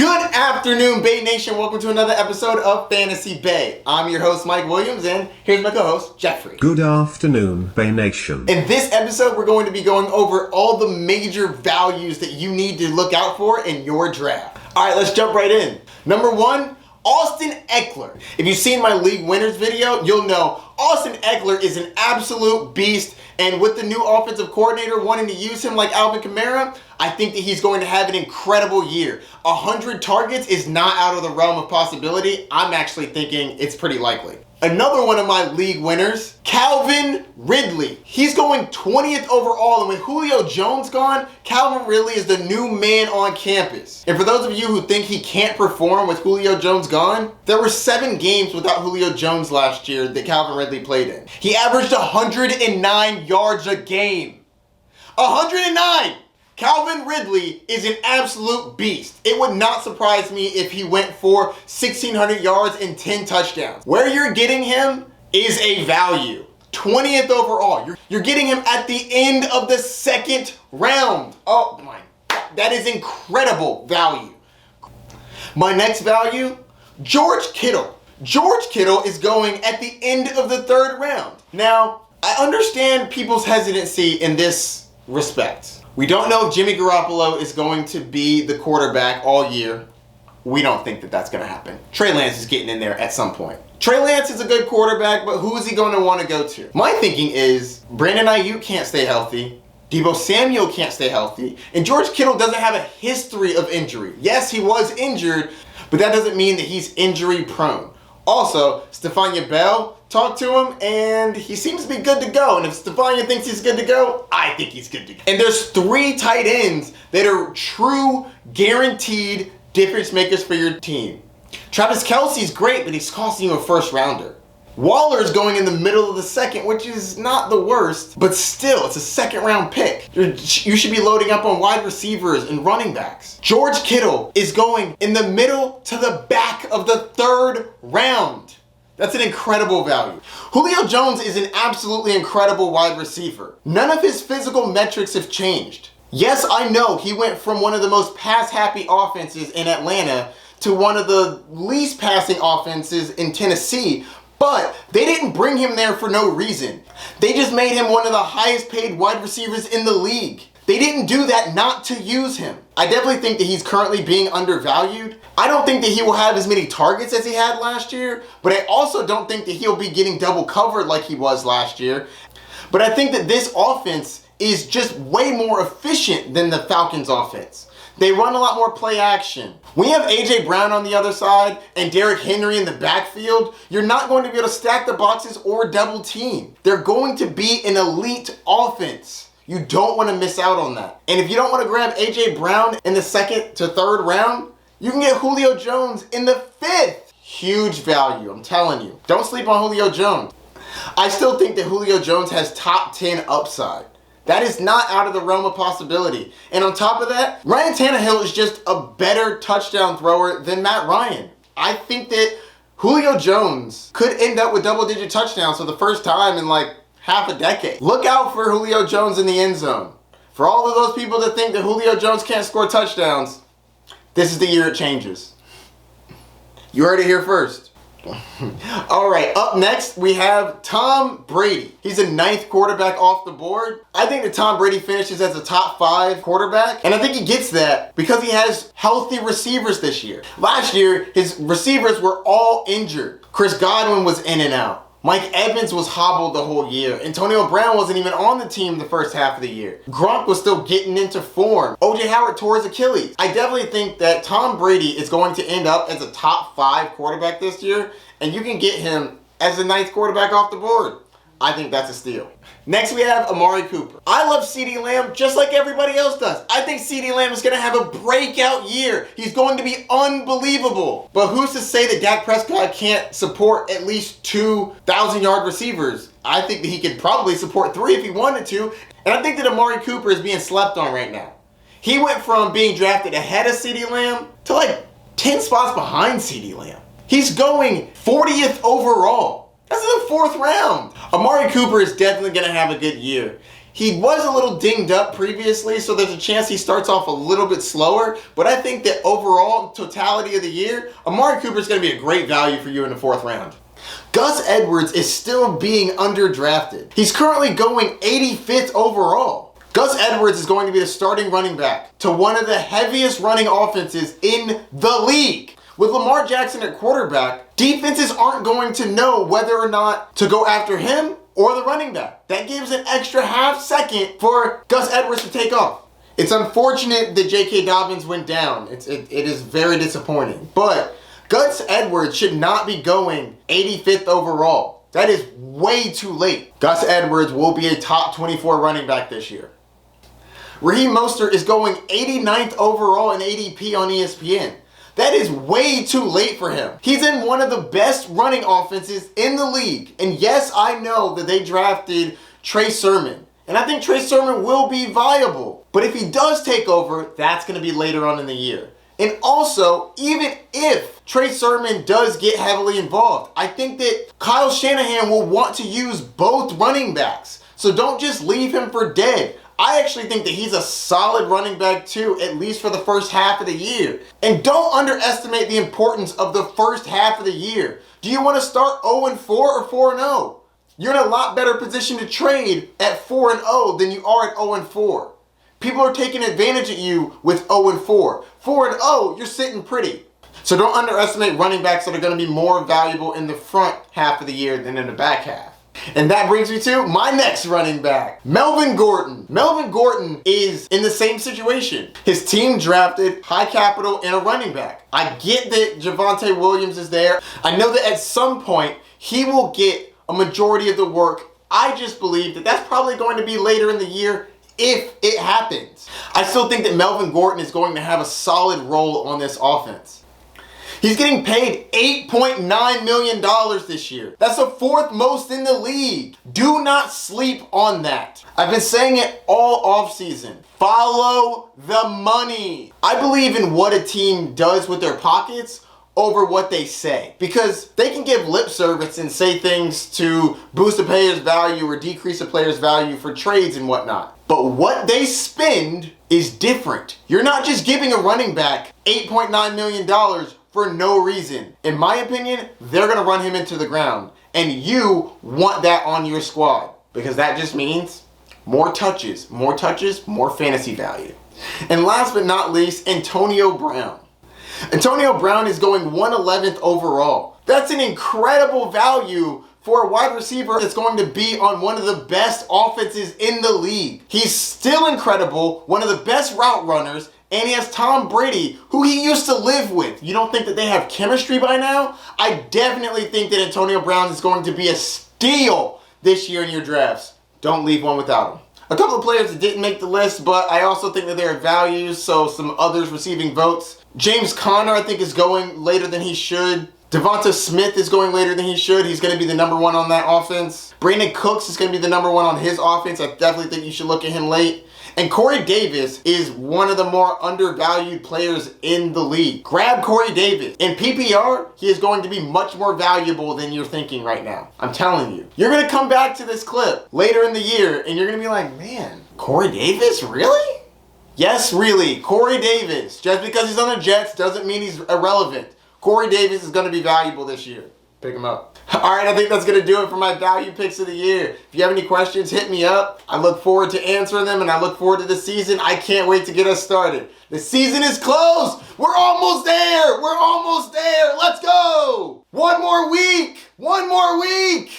Good afternoon, Bay Nation. Welcome to another episode of Fantasy Bay. I'm your host, Mike Williams, and here's my co-host, Geoffrey. Good afternoon, Bay Nation. In this episode, we're going to be going over all the major values that you need to look out for in your draft. All right, let's jump right in. Number one, Austin Ekeler. If you've seen my league winners video, you'll know Austin Ekeler is an absolute beast, and with the new offensive coordinator wanting to use him like Alvin Kamara, I think that he's going to have an incredible year. 100 targets is not out of the realm of possibility. I'm actually thinking it's pretty likely. Another one of my league winners, Calvin Ridley. He's going 20th overall, and with Julio Jones gone, Calvin Ridley is the new man on campus. And for those of you who think he can't perform with Julio Jones gone, there were 7 games without Julio Jones last year that Calvin Ridley played in. He averaged 109 yards a game. 109! Calvin Ridley is an absolute beast. It would not surprise me if he went for 1,600 yards and 10 touchdowns. Where you're getting him is a value. 20th overall. You're getting him at the end of the second round. Oh my God, that is incredible value. My next value, George Kittle. George Kittle is going at the end of the 3rd round. Now, I understand people's hesitancy in this respect. We don't know if Jimmy Garoppolo is going to be the quarterback all year. We don't think that that's going to happen. Trey Lance is getting in there at some point. Trey Lance is a good quarterback, but who is he going to want to go to? My thinking is Brandon Ayuk can't stay healthy. Deebo Samuel can't stay healthy. And George Kittle doesn't have a history of injury. Yes, he was injured, but that doesn't mean that he's injury prone. Also, Stephania Bell, talked to him, and he seems to be good to go. And if Stephania thinks he's good to go, I think he's good to go. And there's 3 tight ends that are true, guaranteed difference makers for your team. Travis Kelce's great, but he's costing you a 1st rounder. Waller's going in the middle of the 2nd, which is not the worst, but still, it's a 2nd round pick. You should be loading up on wide receivers and running backs. George Kittle is going in the middle to the back of the 3rd round. That's an incredible value. Julio Jones is an absolutely incredible wide receiver. None of his physical metrics have changed. Yes, I know he went from one of the most pass-happy offenses in Atlanta to one of the least passing offenses in Tennessee, but they didn't bring him there for no reason. They just made him one of the highest paid wide receivers in the league. They didn't do that not to use him. I definitely think that he's currently being undervalued. I don't think that he will have as many targets as he had last year, but I also don't think that he'll be getting double covered like he was last year. But I think that this offense is just way more efficient than the Falcons' offense. They run a lot more play action. When you have A.J. Brown on the other side and Derrick Henry in the backfield, you're not going to be able to stack the boxes or double team. They're going to be an elite offense. You don't want to miss out on that. And if you don't want to grab A.J. Brown in the 2nd to 3rd round, you can get Julio Jones in the 5th. Huge value, I'm telling you. Don't sleep on Julio Jones. I still think that Julio Jones has top 10 upside. That is not out of the realm of possibility. And on top of that, Ryan Tannehill is just a better touchdown thrower than Matt Ryan. I think that Julio Jones could end up with double-digit touchdowns for the first time in like half a decade. Look out for Julio Jones in the end zone. For all of those people that think that Julio Jones can't score touchdowns, this is the year it changes. You heard it here first. All right, up next we have Tom Brady. He's a 9th quarterback off the board. I think that Tom Brady finishes as a top 5 quarterback, and I think he gets that because he has healthy receivers this year. Last year, his receivers were all injured. Chris Godwin was in and out. Mike Evans was hobbled the whole year. Antonio Brown wasn't even on the team the first half of the year. Gronk was still getting into form. O.J. Howard tore his Achilles. I definitely think that Tom Brady is going to end up as a top 5 quarterback this year, and you can get him as the 9th quarterback off the board. I think that's a steal. Next, we have Amari Cooper. I love CeeDee Lamb just like everybody else does. I think CeeDee Lamb is going to have a breakout year. He's going to be unbelievable. But who's to say that Dak Prescott can't support at least 2,000-yard receivers? I think that he could probably support 3 if he wanted to. And I think that Amari Cooper is being slept on right now. He went from being drafted ahead of CeeDee Lamb to like 10 spots behind CeeDee Lamb. He's going 40th overall. That's in the 4th round. Amari Cooper is definitely going to have a good year. He was a little dinged up previously, so there's a chance he starts off a little bit slower. But I think that overall, totality of the year, Amari Cooper is going to be a great value for you in the 4th round. Gus Edwards is still being underdrafted. He's currently going 85th overall. Gus Edwards is going to be the starting running back to one of the heaviest running offenses in the league. With Lamar Jackson at quarterback, defenses aren't going to know whether or not to go after him or the running back. That gives an extra half second for Gus Edwards to take off. It's unfortunate that J.K. Dobbins went down. It is very disappointing. But Gus Edwards should not be going 85th overall. That is way too late. Gus Edwards will be a top 24 running back this year. Raheem Mostert is going 89th overall in ADP on ESPN. That is way too late for him. He's in one of the best running offenses in the league. And yes, I know that they drafted Trey Sermon. And I think Trey Sermon will be viable. But if he does take over, that's going to be later on in the year. And also, even if Trey Sermon does get heavily involved, I think that Kyle Shanahan will want to use both running backs. So don't just leave him for dead. I actually think that he's a solid running back too, at least for the first half of the year. And don't underestimate the importance of the first half of the year. Do you want to start 0-4 or 4-0? You're in a lot better position to trade at 4-0 than you are at 0-4. People are taking advantage of you with 0-4. 4-0, you're sitting pretty. So don't underestimate running backs that are going to be more valuable in the front half of the year than in the back half. And that brings me to my next running back, Melvin Gordon. Melvin Gordon is in the same situation. His team drafted high capital and a running back. I get that Javonte Williams is there. I know that at some point he will get a majority of the work. I just believe that that's probably going to be later in the year if it happens. I still think that Melvin Gordon is going to have a solid role on this offense. He's getting paid $8.9 million this year. That's the 4th most in the league. Do not sleep on that. I've been saying it all offseason. Follow the money. I believe in what a team does with their pockets over what they say. Because they can give lip service and say things to boost a player's value or decrease a player's value for trades and whatnot. But what they spend is different. You're not just giving a running back $8.9 million for no reason. In my opinion, they're going to run him into the ground. And you want that on your squad. Because that just means more touches, more fantasy value. And last but not least, Antonio Brown. Antonio Brown is going 111th overall. That's an incredible value for a wide receiver that's going to be on one of the best offenses in the league. He's still incredible, one of the best route runners, and he has Tom Brady, who he used to live with. You don't think that they have chemistry by now? I definitely think that Antonio Brown is going to be a steal this year in your drafts. Don't leave one without him. A couple of players that didn't make the list, but I also think that they're values, so some others receiving votes. James Conner, I think, is going later than he should. Devonta Smith is going later than he should. He's going to be the number 1 on that offense. Brandon Cooks is going to be the number 1 on his offense. I definitely think you should look at him late. And Corey Davis is one of the more undervalued players in the league. Grab Corey Davis. In PPR, he is going to be much more valuable than you're thinking right now. I'm telling you. You're going to come back to this clip later in the year and you're going to be like, man, Corey Davis? Really? Yes, really. Corey Davis. Just because he's on the Jets doesn't mean he's irrelevant. Corey Davis is going to be valuable this year. Pick him up. All right, I think that's going to do it for my value picks of the year. If you have any questions, hit me up. I look forward to answering them, and I look forward to the season. I can't wait to get us started. The season is close. We're almost there. We're almost there. Let's go. One more week. One more week.